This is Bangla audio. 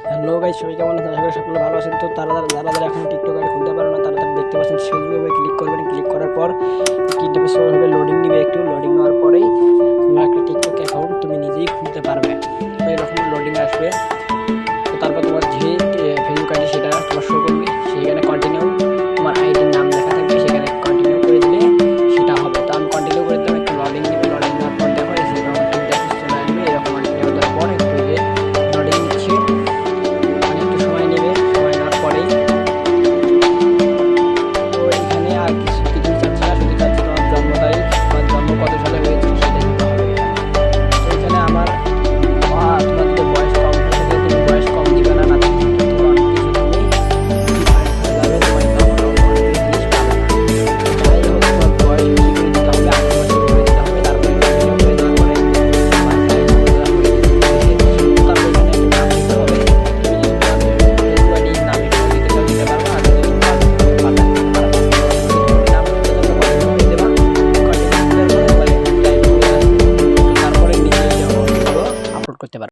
হ্যালো গাইস, সবাই কেমন আছেন? আশা করি সকলে ভালো আছেন। তো যারা এখন টিকটক আইডি খুলতে পারে না, তারা দেখতে পাচ্ছেন ফেসবুকে ক্লিক করবেন। ক্লিক করার পর ইন্টারফেস শো হবে, লোডিং নিবে। একটু লোডিং নেওয়ার পরেই তোমার একটা টিকটক অ্যাকাউন্ট তুমি নিজেই খুলতে পারবে। তো এরকম লোডিং আসবে।